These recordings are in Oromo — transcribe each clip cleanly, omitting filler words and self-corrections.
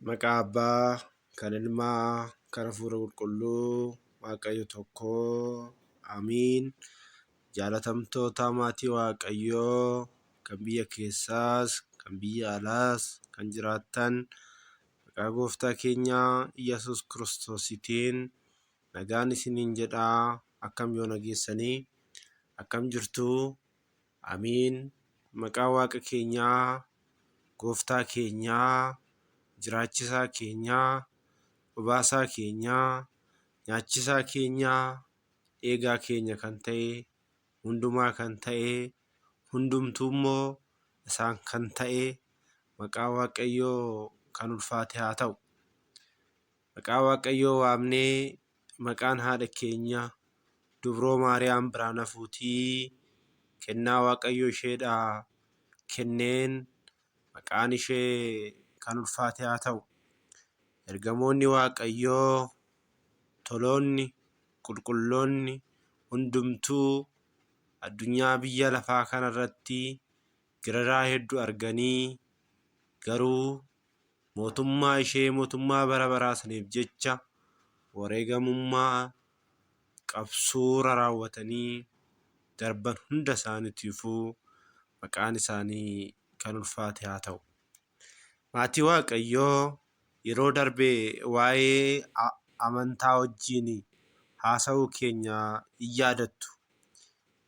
Maqaa Abbaa, kan Ilmaa, kan Hafuura Qulqulluu, Waaqayyo tokkoo. Amiin. Jaalatamtoota maatii Waaqayyoo kan biyya keessaas, kan biyya alaas kan jiraattan maqaa Gooftaa keenya Iyyasuus Kiristoositiin nagaan isiniin jedhaa. Akkam yoo nageessanii? Akkam jirtuu? Amiin. Maqaa Waaqa keenyaa, Gooftaa keenyaa, jiraachisaa keenyaa, obaasaa keenyaa, nyaachisaa keenyaa, eegaa keenya kan ta'e, hundumaa kan ta'e, hundumtuu immoo isaan kan ta'e maqaa Waaqayyoo kan ulfaate haa ta'u. Maqaa Waaqayyoo waamnee maqaan haadha keenya Dubroo Maariyaam Birhaan Hafuutii kennaa Waaqayyo isheedhaa kenneen maqaan ishee kan ulfaate haa ta'u. Ergamoonni Waaqayyoo, toloonni, qulqulloonni hundumtuu addunyaa biyya lafaa kanarratti giraraa hedduu arganii garuu mootummaa ishee mootummaa bara baraa saniif jecha wareegamummaa qabsoora raawwatanii darban hunda isaaniitiifuu maqaan isaanii kan ulfaate haa ta'u. Maatii Waaqayyoo yeroo darbe waa'ee amantaa wajjin haasa'uu keenya in yaadattu.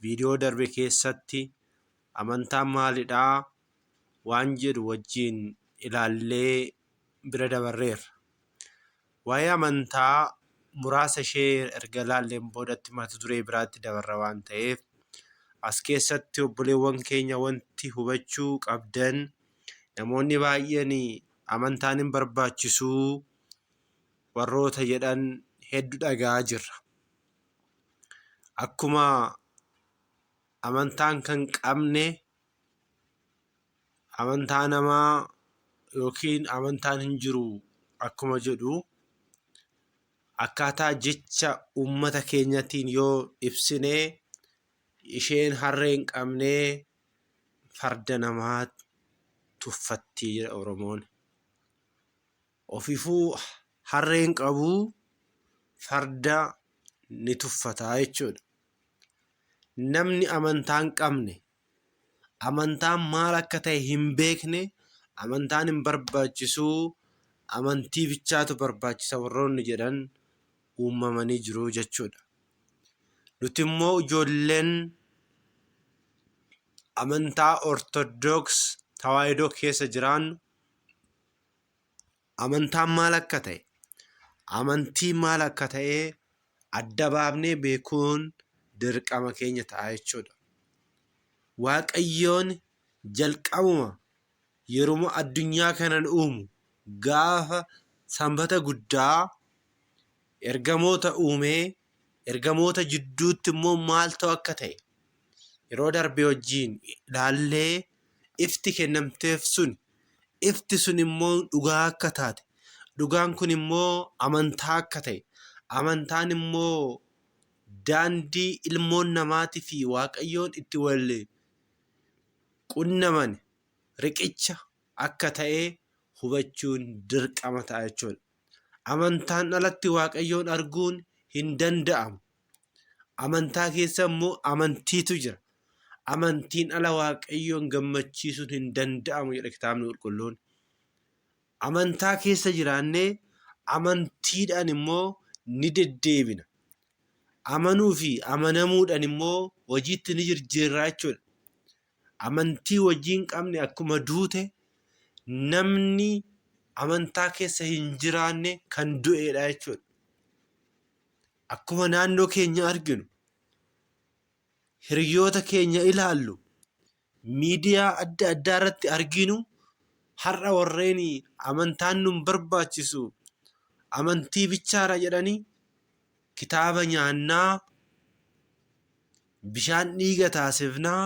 Viidiyoo darbe keessatti amantaan maalidhaa waan jedhu wajjin ilaallee bira dabarreerra. Waa'ee amantaa muraasa ishee erga ilaalleen boodatti mata duree biraatti dabarra waan ta'eef as keessatti obboleewwan keenya wanti hubachuu qabdan namoonni baay'een amantaan hin barbaachisuu warroota jedhan hedduu dhaga'aa jirra. Akkuma amantaan kan qabne amantaa namaa yookiin amantaan hin jiru akkuma jedhu akkaataa jecha uummata keenyatiin yoo ibsine isheen harree hin qabnee farda namaa tuffatti jedha Oromoon. Ofiifuu harree hin qabuu farda ni tuffataa jechuudha. Namni amantaa hin qabne amantaan maal akka ta'e hin beekne amantaan hin barbaachisuu amantii bichaatu barbaachisa warroonni jedhan uumamanii jiru jechuudha. Nuti immoo ijoolleen amantaa Ortodoks Tawaahidoo keessa jiraannu amantaan maal akka ta'e, amantii maal akka ta'e adda baafnee beekuun dirqama keenya ta'a jechuudha. Waaqayyoon jalqabuma yeroo addunyaa kanan uumu gaafa sanbata guddaa ergamoota uumee ergamoota jidduutti immoo maal ta'u akka ta'e yeroo darbe wajjin ilaallee ifti kennamteef ifti sun immoo dhugaa akka taate dhugaan kun immoo amantaa akka ta'e amantaan immoo daandii ilmoon namaatii fi Waaqayyoon itti wal qunnaman riqicha akka ta'e hubachuun dirqama ta'a jechuudha. Amantaan alatti Waaqayyoon arguun hin danda'amu. Amantaa keessa immoo amantiitu jira. Amantiin ala Waaqayyoon gammachiisuun hin danda'amu jedha kitaabni qulqulluun. Amantaa keessa jiraannee amantiidhaan immoo ni deddeebina. Amanuu fi amanamuudhaan immoo hojiitti ni jijjiirraa jechuudha. Amantii wajjin qabne akkuma duute namni amantaa keessa hin jiraanne kan du'eedha jechuudha. Akkuma naannoo keenya arginu hiriyoota keenya ilaallu miidiyaa adda addaa irratti arginu har'a warreen amantaan nun barbaachisu amantii bichaadha jedhanii kitaaba nyaannaa bishaan dhiiga taasifnaa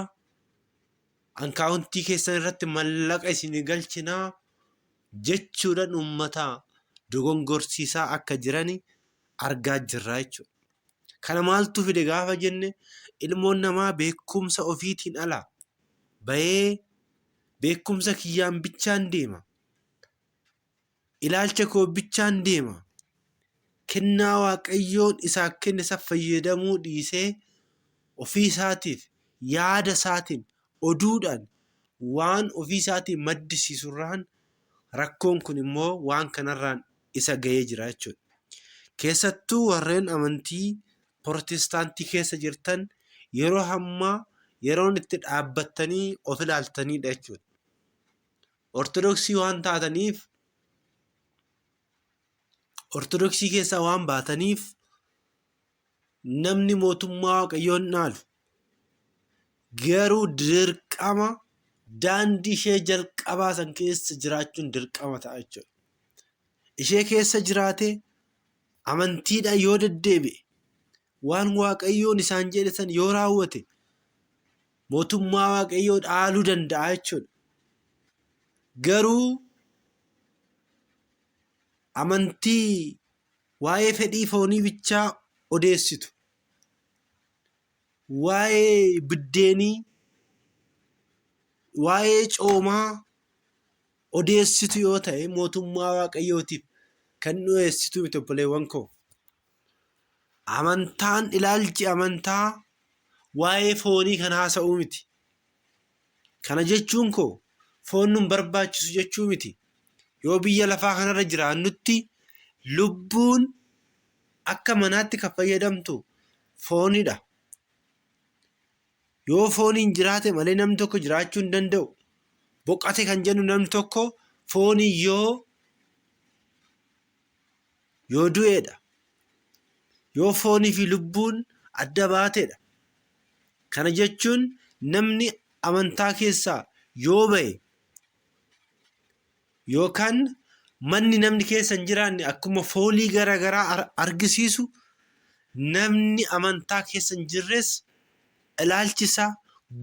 ankaawuntii keessan irratti mallaqa isin galchinaa jechuudhaan uummata dogongorsiisaa akka jirani argaa jirra jechuudha. Kana maaltu fide gaafa jenne ilmoon namaa beekumsa ofiitiin ala bahee beekumsa kiyyaan bichaan deema. ilaalcha koo bichaan deema. Kennaa Waaqayyoon isaaf kenne isa fayyadamuu dhiisee ofii isaatiif yaada isaatiin oduudhaan waan ofii isaatiin maddisiisurraan rakkoon kun immoo waan kanarraan isa ga'ee jira jechuudha. Keessattuu warreen amantii Pirotestaantii keessa jirtan yeroo hammaa yeroon itti dhaabbattanii of ilaaltanidha jechuudha. Ortodoksii waan taataniif, Ortodoksii keessaa waan baataniif namni mootummaa Waaqayyoon dhaalu garuu dirqama daandii ishee jalqabaa san keessa jiraachuun dirqama ta'a jechuudha. Ishee keessa jiraatee amantiidhaan yoo deddeebi'e, waan Waaqayyoon isaan jedhe san yoo raawwate mootummaa Waaqayyoo dhaaluu danda'a jechuudha. Garuu amantii waa'ee fedhii foonii bichaa odeessitu, waa'ee biddeenii, waa'ee coomaa odeessitu yoo ta'e mootummaa Waaqayyootiif kan dhiyeessitu miti obboleewwan koo. Amantaan, ilaalchi amantaa waa'ee foonii kan haasa'uu miti. Kana jechuun koo foon nun barbaachisu jechuu miti. Yoo biyya lafaa kanarra jiraannutti lubbuun akka manaatti kan fayyadamtu foonidha. Yoo fooniin jiraate malee namni tokko jiraachuu hin danda'u. Boqate kan jennu namni tokko fooniin yoo du'eedha. Yoo foonii fi lubbuun adda baateedha. Kana jechuun namni amantaa keessaa yoo ba'e yookaan manni namni keessa hin jiraanne akkuma foolii garaagaraa argisiisu, namni amantaa keessa hin jirres ilaalchi isaa,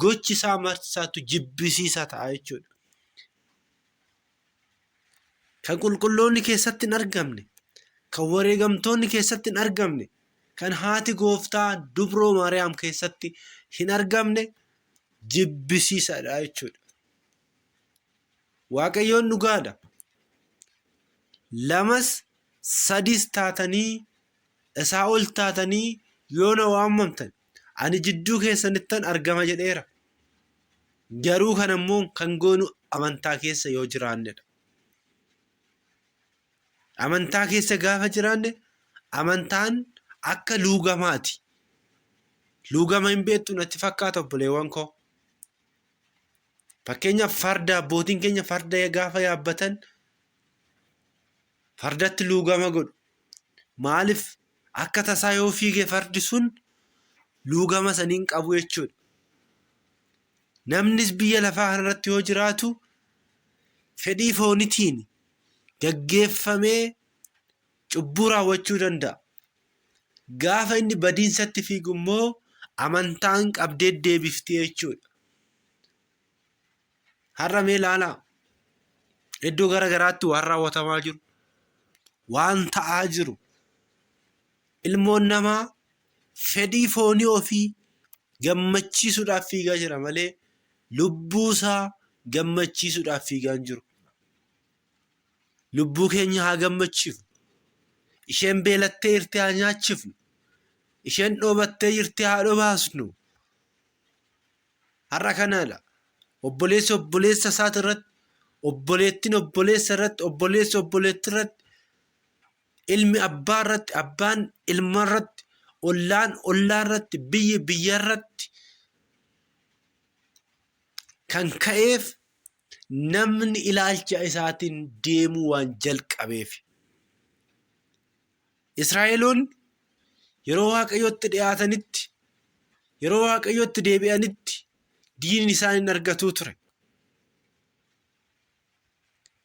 gochi isaa marsaatu jibbisiisa ta'a jechuudha. Kan qulqulloonni keessatti hin argamne, kan wareegamtoonni keessatti hin argamne, kan haati gooftaa dubroo Maariyaam keessatti hin argamne jibbisiisadha jechuudha. Waaqayyoon dhugaadha. Lamas sadis taatanii isaa ol taatanii yoo na waammamtan ani jidduu keessanittan argama jedheera. Garuu kan ammoo kan goonu amantaa keessa yoo jiraannedha. Amantaa keessa gaafa jiraanne amantaan akka luugamaati. Luugama hin beektu natti fakkaata obboleewwan koo. Fakkeenyaaf farda, abbootiin keenya farda gaafa yaabbatan fardatti luugama godhu. Maaliif? Akka tasaa yoo fiige fardi sun luugama saniin qabu jechuudha. Namnis biyya lafaa kanarratti yoo jiraatu fedhii foonitiin gaggeeffamee cubbuu raawwachuu danda'a. Gaafa inni badiinsatti fiigu immoo amantaan qabdee deebifti jechuudha. Har'a mee ilaalaa. Iddoo garaagaraatti waan raawwatamaa jiru, waan ta'aa jiru. Ilmoon namaa fedhii foonii ofii gammachiisuudhaaf fiigaa jira malee lubbuu isaa gammachiisuudhaaf fiigaa hin jiru. Lubbuu keenya haa gammachiifnu. Isheen beelattee jirti haa nyaachifnu. Isheen dhoobattee jirti haa dhobaasnu. Har'a kanadha. Obboleessi obboleessa isaati irratti, obboleettiin obboleessa irratti, obboleessi obboleetti irratti, ilmi abbaa irratti, abbaan ilma irratti, ollaan ollaa irratti, biyyi biyya irratti kan ka'eef namni ilaalcha isaatiin deemuu waan jalqabeef. Israa'eloonni yeroo Waaqayyootti dhiyaatanitti, yeroo Waaqayyootti deebi'anitti diinni isaan hin argatuu ture.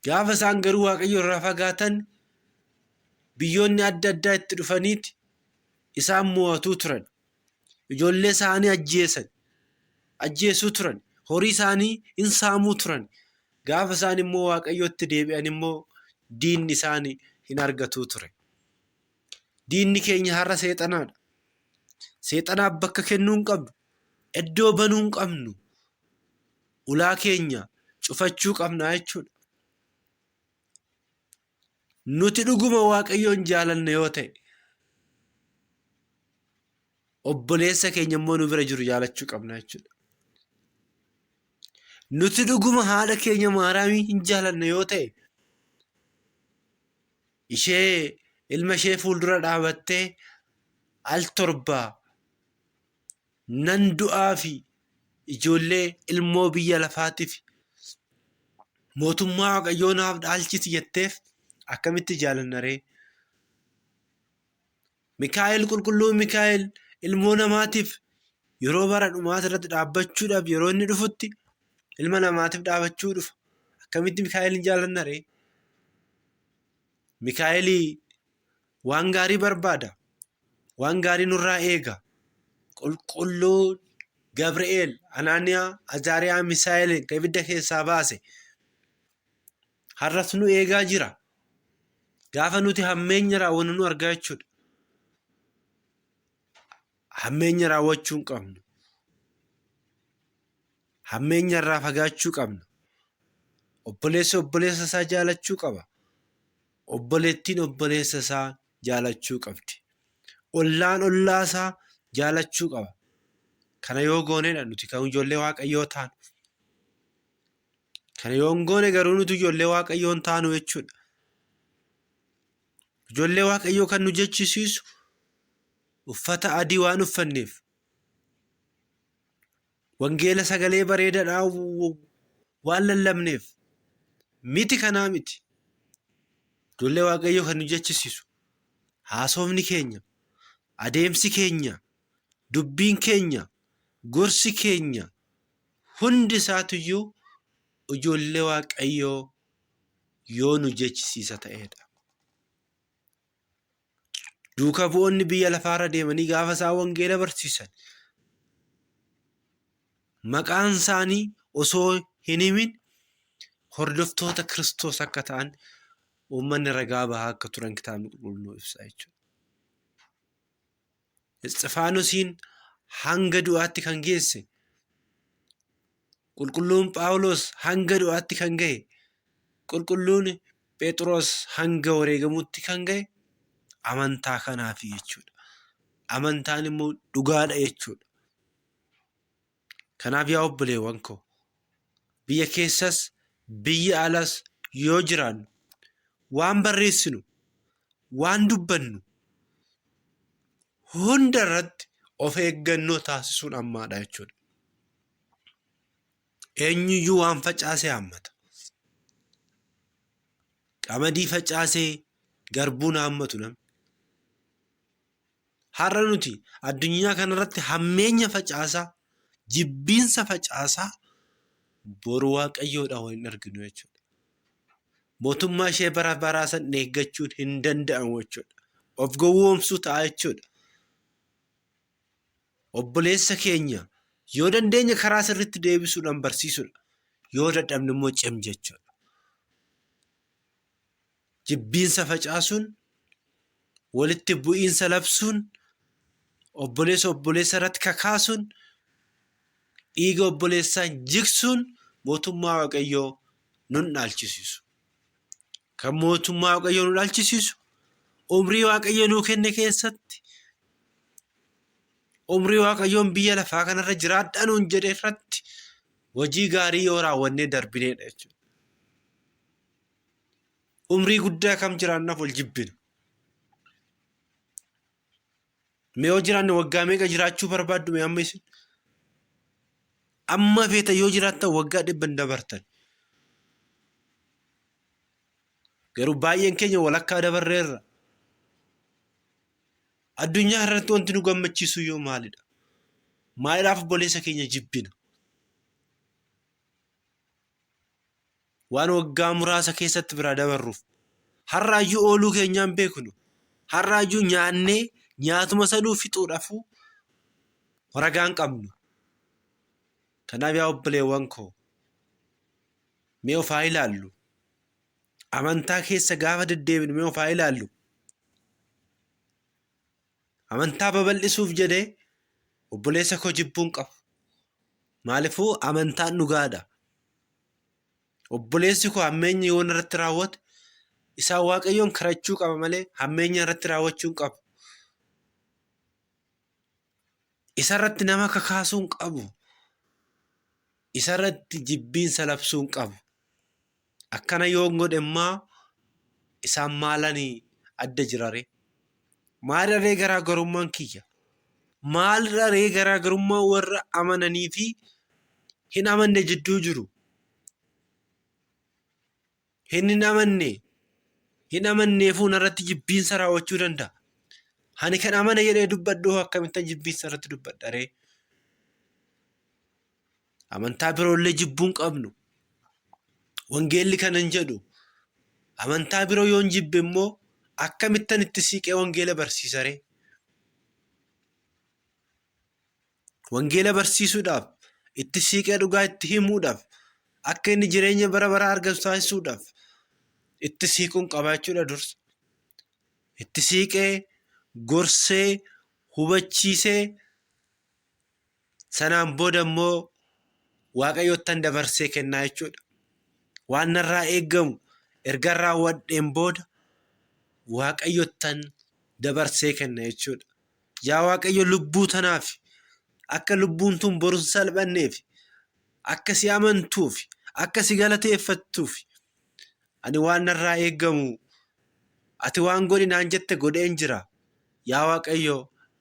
Gaafa isaan garuu Waaqayyo irraa fagaatan biyyoonni adda addaa itti dhufaniiti isaan mo'atuu turan. Ijoollee isaanii ajjeesuu turan. Horii isaanii hin saamuu turan. Gaafa isaan immoo Waaqayyootti deebi'an immoo diinni isaanii hin argatuu ture. Diinni keenya har'a seexanaadha. Seexanaaf bakka kennuu hin qabnu. Iddoo banuu hin qabnu. Ulaa keenya cufachuu qabna jechuudha. nuti dhuguma Waaqayyoon jaalanne yoo ta'e obboleessa keenya immoo nu bira jiru jaalachuu qabna jechuudha. Nuti dhuguma haadha keenya Maariyaamii hin jaalanne yoo ta'e ishee ilma ishee fuuldura dhaabattee al torbaa nan du'aa fi ijoollee ilmoo biyya lafaatiif mootummaa Waaqayyoo naaf dhaalchiti jetteef akkamitti jaalanna ree? Mikaa'el qulqulluun Mikaa'el ilmoo namaatiif yeroo bara dhumaa irratti dhaabbachuudhaaf yeroo inni dhufutti ilma namaatiif dhaabachuu dhufa. Akkamitti Mikaa'el hin jaalanna ree? Mikaa'el waan gaarii barbaada. Waan gaarii nurraa eega. Qulqulluun Gabri'eel, Anaaniyaa, Azaariyaa, Misaa'elin kan ibidda keessaa baase har'as nu eegaa jira. Gaafa nuti hammeenya raawwannu nu argaa jechuudha. Hammeenya raawwachuu hin qabnu. Hammeenya irraa fagaachuu qabna. Obboleessi obboleessa isaa jaalachuu qaba. Obboleettiin obboleessa isaa jaalachuu qabdi. Ollaan ollaa isaa jaalachuu qaba. Kana yoo goonedha nuti kan ijoollee Waaqayyoo taanu. Kana yoo hin goone garuu nuti ijoollee Waaqayyoo hin taanu jechuudha. Ijoollee Waaqayyoo kan nu jechisiisu uffata adii waan uffanneef, wangeela sagalee bareedaadhaan waan lallabneef miti kanaa miti. Ijoollee Waaqayyoo kan nu jechisiisu haasofni keenya, adeemsi keenya, dubbiin keenya, gorsi keenya hundi isaatiyyuu ijoollee Waaqayyoo yoo nu jechisiisa ta'edha. Duuka bu'oonni biyya lafaarra deemanii gaafa isaan wangeela barsiisan maqaan isaanii osoo hin himin hordoftoota Kiristoos akka ta'an uummanni ragaa bahaa akka turan kitaabni qulqulluun ibsa jechuudha. Isxifaanosiin hanga du'aatti kan geesse, qulqulluun Phaawulos hanga du'aatti kan ga'e, qulqulluun Phexros hanga wareegamuutti kan ga'e amantaa kanaafi jechuudha. Amantaan immoo dhugaadha jechuudha. Kanaaf yaa obboleewwan koo biyya keessas biyya alas yoo jiraannu waan barreessinu, waan dubbannu hunda irratti of eeggannoo taasisuun ammaadha jechuudha. Eenyuyyuu waan facaasee hammata. Qamadii facaasee garbuun hammatu namni. Har'a nuti addunyaa kanarratti hammeenya facaasaa, jibbiinsa facaasaa boru Waaqayyoodha waan arginu jechuudha. Mootummaa ishee bara baraa san eeggachuun hin danda'amu jechuudha. Of gowwoomsuu ta'a jechuudha. Obboleessa keenya yoo dandeenya karaa sirriitti deebisuudhaan barsiisudha. Yoo dadhabne immoo cim jechuudha. Jibbiinsa facaasuun, walitti bu'iinsa labsuun, obboleessa irratti kakaasuun, dhiiga obboleessaa jigsuun mootummaa Waaqayyoo nun dhaalchisiisu. Kan mootummaa Waaqayyoo nu dhaalchisiisu umrii Waaqayyo nuu kenne keessatti, umrii Waaqayyoon biyya lafaa kanarra jiraadhaa nuun jedhe irratti hojii gaarii yoo raawwannee darbinedha jechuudha. Umrii guddaa kam jiraannaaf wal jibbina? Mee yoo jiraanne waggaa meeqa jiraachuu barbaaddu mee amma isin? Amma feeta yoo jiraattan waggaa 100 dabartan. Garuu baay'een keenya walakkaa dabarreerra. Addunyaa irratti wanti nu gammachiisu yoo maalidha? Maaliidhaaf obboleessa keenya jibbina? Waan waggaa muraasa keessatti biraa dabarruuf. Har'aayyuu ooluu keenyaan beeknu. Har'aayyuu nyaannee nyaatuma sanuu fixuudhaafuu ragaan qabnu. Kanaaf yaa obboleewwan koo mee of haa ilaallu. Amantaa keessa gaafa deddeebinu mee of haa ilaallu. Amantaa babal'isuuf jedhee obboleessa koo jibbuun qabu. Maaliifuu amantaan dhugaadha. Obboleessi koo hammeenya yoo irratti raawwate Isaan Waaqayyoon kadhachuu qaba malee hammeenya irratti raawwachuu hin qabu. Isarratti nama kakaasuu hin qabu. Isarratti jibbiinsa labsuu hin qabu. Akkana yoo godhe immoo isaan maalanii adda jirare? Maalirree garaagarummaan kiyya? Maalirree garaagarummaa warra amananii fi hin amanne jidduu jiru? Hin amanneefuu narratti jibbiinsa raawwachuu danda'a. Ani kan amana jedhee dubbadhu akkamittan jibbiinsa irratti dubbadha ree? Amantaa biroollee jibbuu hin qabnu. Wangeelli kanan jedhu amantaa biroo yoon jibbe immoo akkamittan itti siiqee wangeela barsiisa ree? Wangeela barsiisuudhaaf, itti siiqee dhugaa itti himuudhaaf, akka inni jireenya bara baraa argatu taasisuudhaaf itti siiquun qabaachuudha dursa. Itti siiqee gorsee hubachiisee sanaan booda immoo Waaqayyottan dabarsee kennaa jechuudha. Waan narraa eeggamu erga raawwadheen booda Waaqayyottan dabarsee kenna jechuudha. Yaa Waaqayyo lubbuu tanaaf akka lubbuun tun boru hin salphanneef akka si amantuuf akka si galateeffattuuf ani waan narraa eeggamu ati waan godhi naan jette godheen jira. Yaa Waaqayyo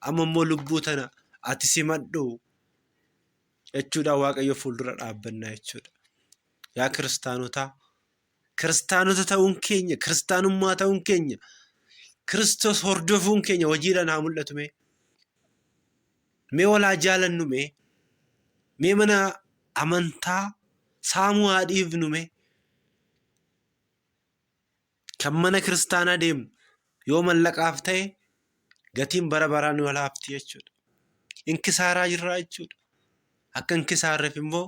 amma immoo lubbuu tana ati simadhu jechuudha. Waaqayyo fuuldura dhaabbannaa jechuudha. Yaa kiristaanota ta'uun keenya, kiristaanummaa ta'uun keenya, Kiristoos hordofuun keenya hojiidhaan haa mul'atu mee? Mee walaa jaalannu mee? Mee mana amantaa saamuu haa dhiifnu mee? Kan mana kiristaanaa deemnu yoo mallaqaaf ta'e gatiin bara baraan wal hafti jechuudha. Inkisaaraa jirraa jechuudha. Akka inkisaarreef immoo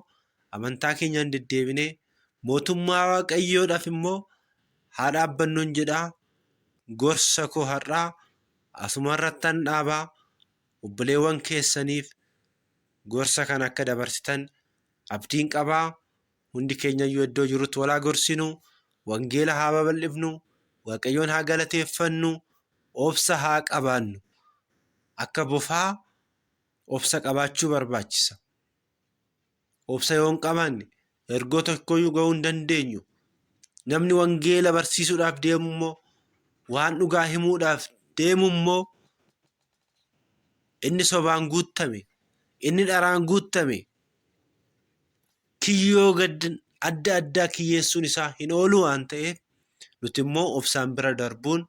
amantaa keenyaan deddeebinee mootummaa Waaqayyoodhaaf immoo haa dhaabbannuun jedhaa. Gorsa koo har'aa asumarrattan dhaabaa. Obboleewwan keessaniif gorsa kan akka dabarsitan abdiin qabaa. Hundi keenyayyuu iddoo jirutti walaa gorsinu, wangeela haa babal'ifnu, Waaqayyoon haa galateeffannu, obsa haa qabaannu. Akka bofaa obsa qabaachuu barbaachisa. Obsa yoo hin qabaanne ergoo tokkoyyuu ga'uu hin dandeenyu. Namni wangeela barsiisuudhaaf deemu immoo waan dhugaa himuudhaaf deemu immoo inni sobaan guuttame, inni dharaan guuttame, kiyyoo adda addaa kiyyeessuun isaa hin oolu waan ta'eef nuti immoo obsaan bira darbuun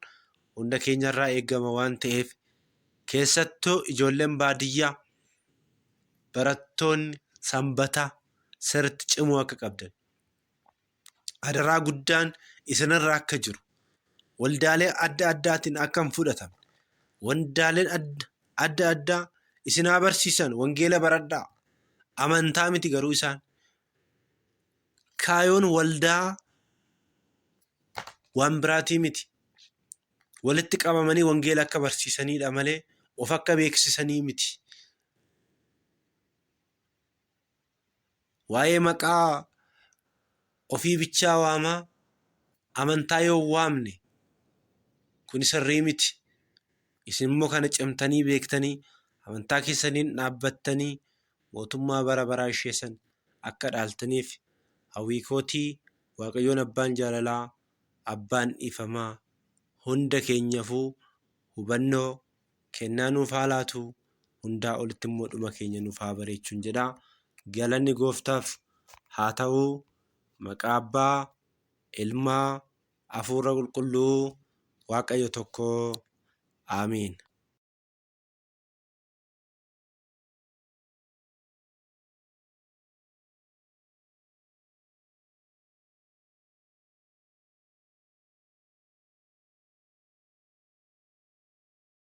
hunda keenyarraa eegama waan ta'eef keessattuu ijoolleen baadiyyaa barattoonni sanbataa sirriitti cimuu akka qabdan adaraa guddaan isinirra akka jiru. Waldaalee adda addaatiin akka hin fudhatamne, waldaaleen adda addaa isin haa barsiisan, wangeela baradhaa. Amantaa miti garuu isaan. Kaayoon waldaa waan biraatii miti. Walitti qabamanii wangeela akka barsiisanidha malee of akka beeksisanii miti. Waa'ee maqaa ofii bichaa waamaa amantaa yoo waamne kun sirrii miti. Isin immoo kana cimtanii beektanii amantaa keessaniin dhaabbattanii mootummaa bara baraa isheessan akka dhaaltaniif hawwii kootii. Waaqayyoon abbaan jaalalaa, abbaan dhiifamaa hunda keenyaafuu hubannoo kennaa nuuf haa laatu. Hundaa olitti immoo dhuma keenya nuuf haa bareechuun jedhaa. Galanni gooftaaf haa ta'uu. Maqaa Abbaa, Ilmaa, Hafuura Qulqulluu, Waaqayyo tokkoo. Amiin.